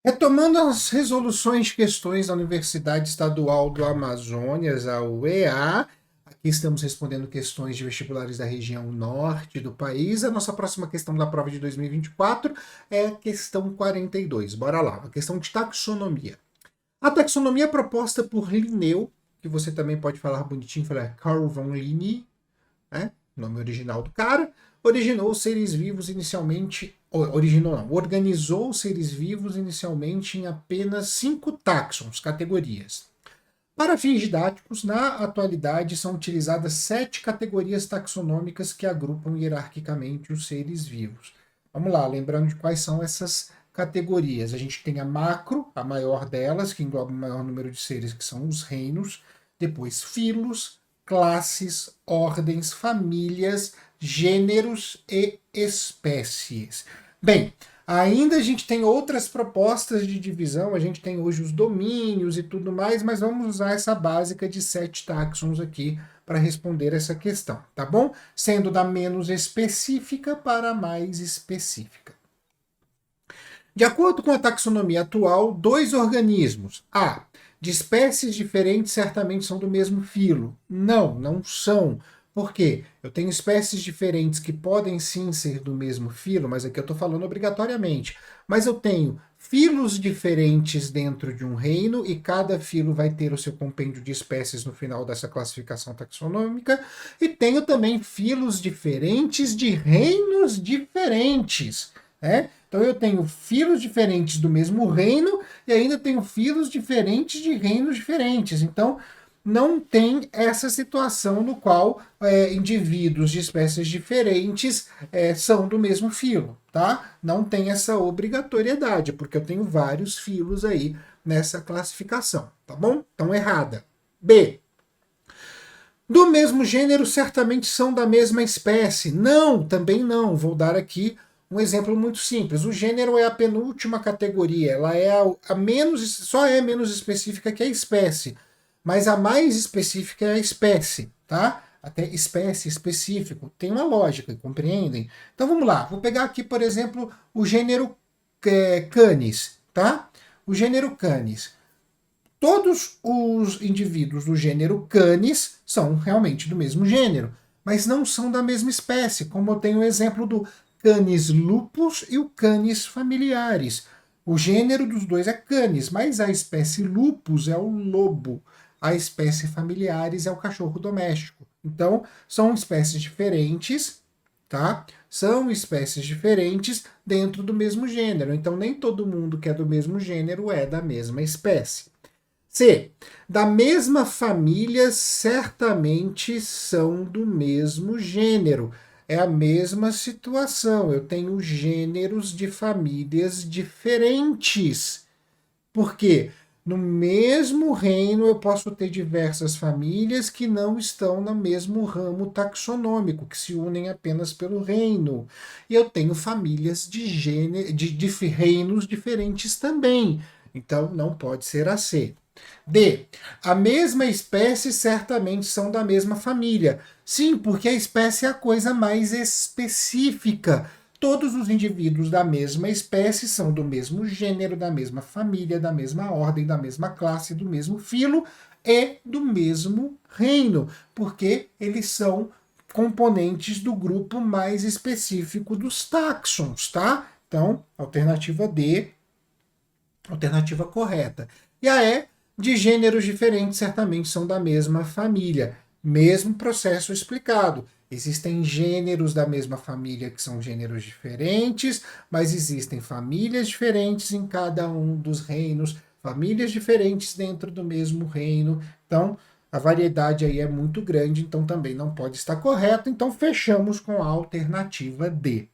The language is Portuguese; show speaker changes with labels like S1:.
S1: Retomando as resoluções de questões da Universidade Estadual do Amazonas, a UEA, aqui estamos respondendo questões de vestibulares da região norte do país. A nossa próxima questão da prova de 2024 é a questão 42. Bora lá, a questão de taxonomia. A taxonomia proposta por Linneu, que você também pode falar bonitinho, falar Carl von Linné, né? Nome original do cara, organizou seres vivos inicialmente em apenas 5 táxons, categorias. Para fins didáticos, na atualidade são utilizadas 7 categorias taxonômicas que agrupam hierarquicamente os seres vivos. Vamos lá, lembrando de quais são essas categorias. A gente tem a macro, a maior delas, que engloba o maior número de seres, que são os reinos. Depois, filos, classes, ordens, famílias, gêneros e espécies. Bem, ainda a gente tem outras propostas de divisão, a gente tem hoje os domínios e tudo mais, mas vamos usar essa básica de 7 táxons aqui para responder essa questão, tá bom? Sendo da menos específica para a mais específica. De acordo com a taxonomia atual, 2 organismos, de espécies diferentes certamente são do mesmo filo. Não, não são. Por quê? Eu tenho espécies diferentes que podem sim ser do mesmo filo, mas aqui eu estou falando obrigatoriamente. Mas eu tenho filos diferentes dentro de um reino e cada filo vai ter o seu compêndio de espécies no final dessa classificação taxonômica. E tenho também filos diferentes de reinos diferentes, né? Então eu tenho filos diferentes do mesmo reino e ainda tenho filos diferentes de reinos diferentes. Então não tem essa situação no qual indivíduos de espécies diferentes são do mesmo filo, tá? Não tem essa obrigatoriedade, porque eu tenho vários filos aí nessa classificação, tá bom? Então errada. B. Do mesmo gênero, certamente são da mesma espécie. Não, também não. Vou dar aqui um exemplo muito simples. O gênero é a penúltima categoria, ela é a menos, só é menos específica que a espécie, mas a mais específica é a espécie, tá? Até espécie específico, tem uma lógica, compreendem? Então vamos lá, vou pegar aqui, por exemplo, o gênero Canis, tá? O gênero Canis. Todos os indivíduos do gênero Canis são realmente do mesmo gênero, mas não são da mesma espécie, como eu tenho o exemplo do Canis lupus e o Canis familiaris. O gênero dos dois é Canis, mas a espécie lupus é o lobo. A espécie familiaris é o cachorro doméstico. Então, são espécies diferentes, tá? São espécies diferentes dentro do mesmo gênero. Então, nem todo mundo que é do mesmo gênero é da mesma espécie. C. Da mesma família, certamente são do mesmo gênero. É a mesma situação. Eu tenho gêneros de famílias diferentes. Por quê? No mesmo reino eu posso ter diversas famílias que não estão no mesmo ramo taxonômico, que se unem apenas pelo reino. E eu tenho famílias de reinos diferentes também. Então não pode ser a C. D. A mesma espécie certamente são da mesma família. Sim, porque a espécie é a coisa mais específica. Todos os indivíduos da mesma espécie são do mesmo gênero, da mesma família, da mesma ordem, da mesma classe, do mesmo filo e do mesmo reino, porque eles são componentes do grupo mais específico dos táxons, tá? Então, alternativa D, alternativa correta. E a E, de gêneros diferentes, certamente são da mesma família. Mesmo processo explicado. Existem gêneros da mesma família que são gêneros diferentes, mas existem famílias diferentes em cada um dos reinos, famílias diferentes dentro do mesmo reino. Então, a variedade aí é muito grande, então também não pode estar correto. Então, fechamos com a alternativa D.